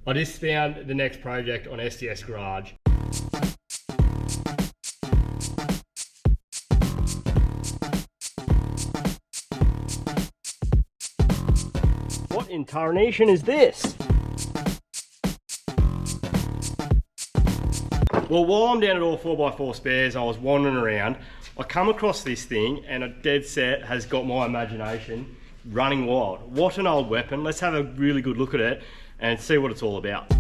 I just found the next project on STS Garage. What in tarnation is this? Well, while I'm down at all 4x4 spares, I was wandering around. I come across this thing and a dead set has got my imagination running wild. What an old weapon. Let's have a really good look at it and see what it's all about.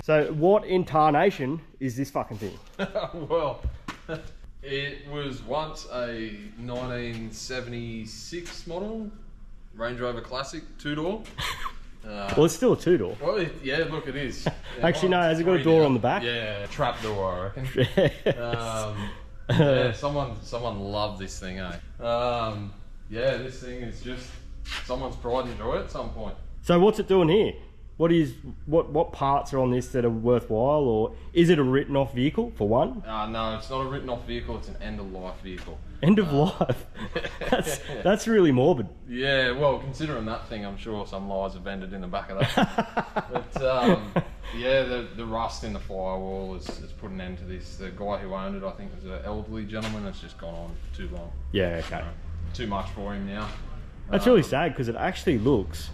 So what in tarnation is this fucking thing? Well, it was once a 1976 model Range Rover Classic 2-door. Well, it's still a 2-door. Well, yeah, look, it is. Yeah, actually, no, has it got a door on the back? Yeah, trap door, I reckon. Yeah, someone loved this thing, eh? Yeah, this thing is just someone's pride and joy at some point. So what's it doing here? What parts are on this that are worthwhile, or is it a written off vehicle for one? No, it's not a written off vehicle, it's an end of life vehicle. End of life? That's really morbid. Yeah, well, considering that thing, I'm sure some lies have ended in the back of that. But yeah, the rust in the firewall has put an end to this. The guy who owned it, I think, was an elderly gentleman that's just gone on for too long. Yeah, okay. Too much for him now. That's really sad, because it actually looks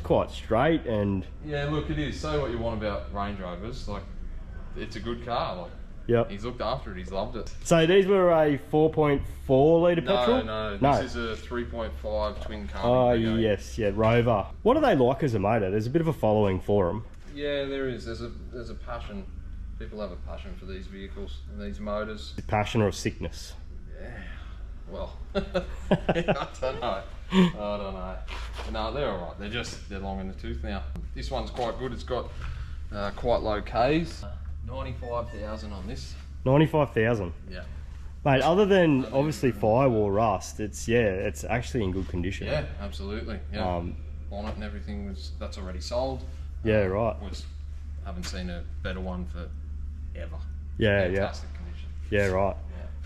quite straight and... Yeah, look, it is. Say what you want about Range Rovers, like, it's a good car. Like, yep. He's looked after it, he's loved it. So these were a 4.4 litre petrol? No, this is a 3.5 twin carbon. Oh, yes, yeah, Rover. What are they like as a motor? There's a bit of a following for them. Yeah, there is. There's a passion. People have a passion for these vehicles and these motors. A passion or a sickness? Yeah, well, I don't know. No, they're alright. They're long in the tooth now. This one's quite good. It's got quite low Ks. 95,000 on this. 95,000? Yeah. Mate, other than obviously firewall rust, it's actually in good condition. Yeah, absolutely. Yeah. Bonnet and everything that's already sold. Yeah, right. Haven't seen a better one for ever. Yeah, Fantastic condition. Yeah, right.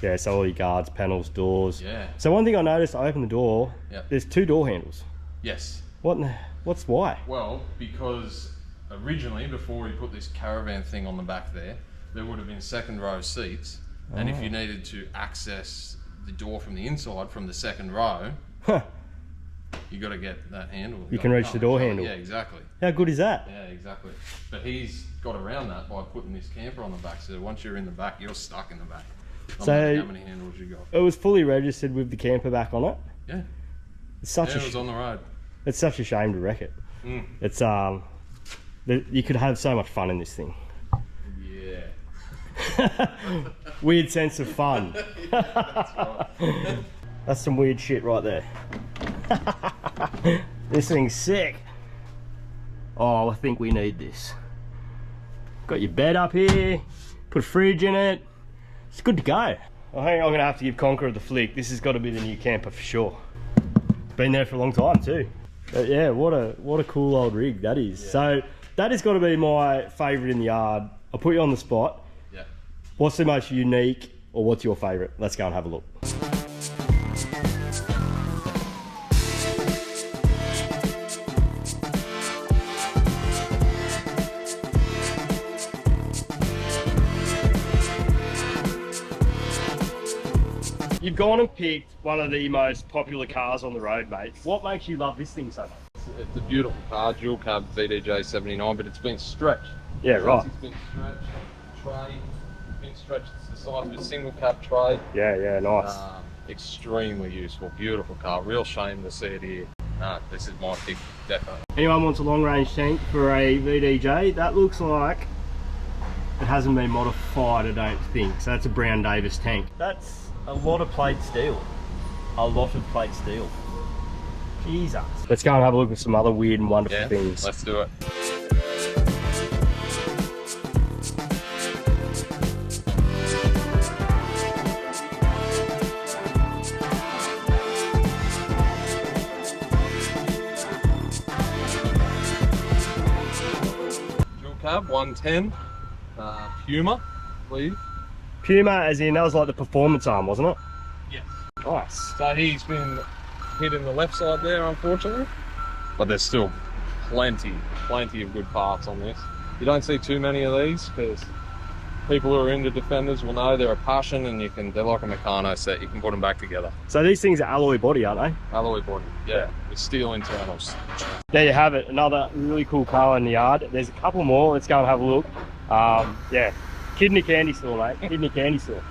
Yeah, so all your guards, panels, doors. Yeah. So one thing I noticed, I opened the door, there's 2 door handles. Yes. What's why? Well, because originally, before we put this caravan thing on the back there would have been second row seats. Oh. And if you needed to access the door from the inside, from the second row, you got to get that handle. You can reach the door handle. Yeah, exactly. How good is that? Yeah, exactly. But he's got around that by putting this camper on the back. So once you're in the back, you're stuck in the back. No matter how many handles you got. It was fully registered with the camper back on it. Yeah. It's it was on the road. It's such a shame to wreck it. Mm. It's you could have so much fun in this thing. Yeah. Weird sense of fun. Yeah, that's right. That's some weird shit right there. This thing's sick. Oh, I think we need this. Got your bed up here. Put a fridge in it. It's good to go. I think I'm gonna have to give Conqueror the flick. This has got to be the new camper for sure. Been there for a long time too. But yeah, what a cool old rig that is. Yeah. So that has got to be my favourite in the yard. I'll put you on the spot. Yeah. What's the most unique, or what's your favourite? Let's go and have a look. You've gone and picked one of the most popular cars on the road, mate. What makes you love this thing so much? It's a beautiful car, dual cab VDJ 79, but it's been stretched. Yeah, right. It's been stretched, tray, been stretched to the size of a single cab tray. Yeah, nice. Extremely useful, beautiful car. Real shame to see it here. This is my pick, definitely. Anyone wants a long range tank for a VDJ? That looks like it hasn't been modified, I don't think. So that's a Brown Davis tank. That's a lot of plate steel. A lot of plate steel. Jesus. Let's go and have a look at some other weird and wonderful things. Let's do it. cab, 110, Puma, I believe. Puma, as in, that was like the performance arm, wasn't it? Yes. Nice. So he's been hit in the left side there, unfortunately. But there's still plenty of good parts on this. You don't see too many of these because people who are into Defenders will know they're a passion, and they're like a Meccano set. You can put them back together. So these things are alloy body, aren't they? Alloy body, yeah, with steel internals. There you have it, another really cool car in the yard. There's a couple more, let's go and have a look. Yeah, kidney candy store, mate, kidney candy store.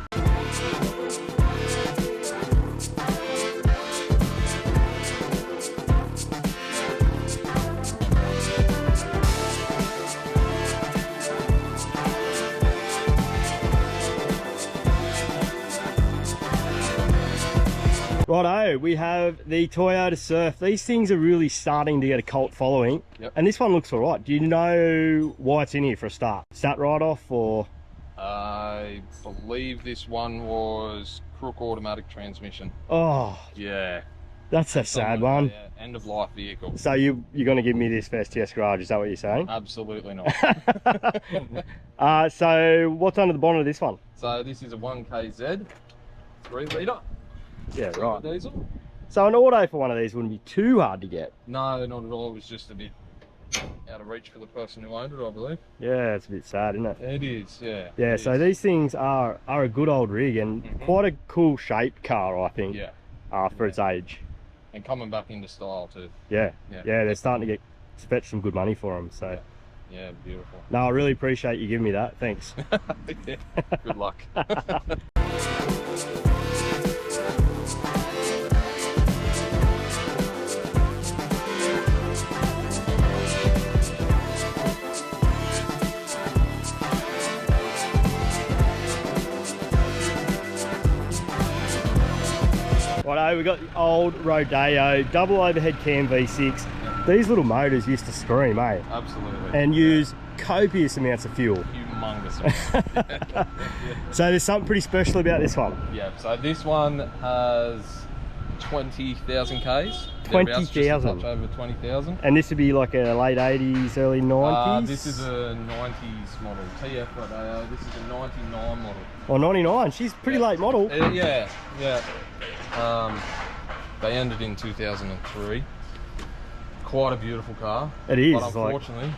Righto, we have the Toyota Surf. These things are really starting to get a cult following. Yep. And this one looks all right. Do you know why it's in here for a start? Sat right off, or? I believe this one was crook automatic transmission. Oh, Yeah. that's a sad one. Yeah, end of life vehicle. So you're going to give me this for STS Garage, is that what you're saying? Absolutely not. So what's under the bonnet of this one? So this is a 1KZ, 3 litre. Yeah, right. Diesel. So an auto for one of these wouldn't be too hard to get. No, not at all. It was just a bit out of reach for the person who owned it, I believe. Yeah, it's a bit sad, isn't it? It is, yeah. Yeah, so these things are a good old rig, and quite a cool shaped car, I think. Yeah. For its age. And coming back into style too. Yeah, they're starting to fetch some good money for them. So yeah, beautiful. No, I really appreciate you giving me that. Thanks. Yeah, good luck. Righto, we got the old Rodeo, double overhead cam V6. These little motors used to scream, eh? Absolutely. And use copious amounts of fuel. Humongous. So there's something pretty special about this one. Yeah, so this one has 20,000 Ks. 20,000? Touch over 20,000. And this would be like a late 80s, early 90s? This is a 90s model, TF Rodeo. This is a 99 model. Or 99, she's pretty late model. Yeah. They ended in 2003. Quite a beautiful car. It is. But unfortunately,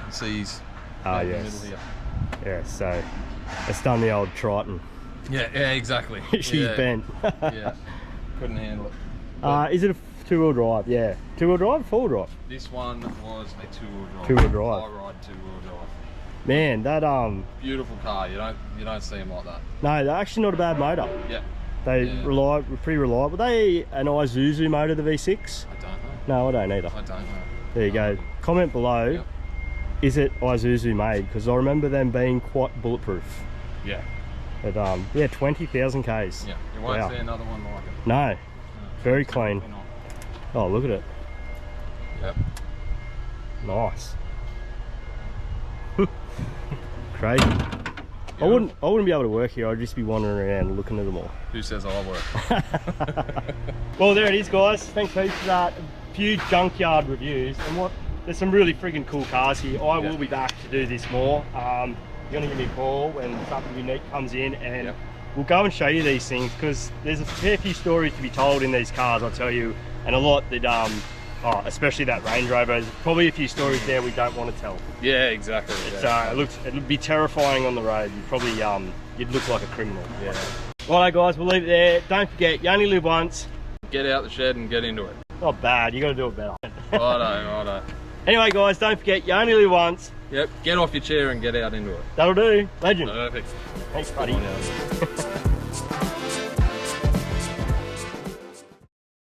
you see he's in the middle here. Yeah, so it's done the old Triton. Yeah, exactly. She's bent. Yeah, couldn't handle it. Is it a two-wheel drive? Yeah. Two-wheel drive, four-wheel drive? This one was a two-wheel drive. Two-wheel drive. I ride two-wheel drive. Man, that beautiful car. You don't see them like that. No, they're actually not a bad motor. Yeah. They pretty reliable. Were they an Isuzu motor, the V6? I don't know. No, I don't either. I don't know. There you go. Comment below. Yep. Is it Isuzu made? Because I remember them being quite bulletproof. Yeah. But yeah, 20,000 Ks. Yeah. You won't see another one like it. No. Very clean. Oh, look at it. Yep. Nice. Crazy. I wouldn't be able to work here. I'd just be wandering around looking at them all. Who says I work? Well, there it is, guys. Thanks for that. A few junkyard reviews, and there's some really friggin' cool cars here. I will be back to do this more. You're gonna give me a call when something unique comes in, and we'll go and show you these things, because there's a fair few stories to be told in these cars, I'll tell you, and a lot that especially that Range Rover. There's probably a few stories there we don't want to tell. Yeah, exactly. It'd be terrifying on the road. You'd probably you'd look like a criminal. Yeah. Righto, guys, we'll leave it there. Don't forget, you only live once. Get out the shed and get into it. Not bad. You got to do it better. Righto. Anyway, guys, don't forget, you only live once. Yep. Get off your chair and get out into it. That'll do. Legend. Perfect. Thanks, buddy.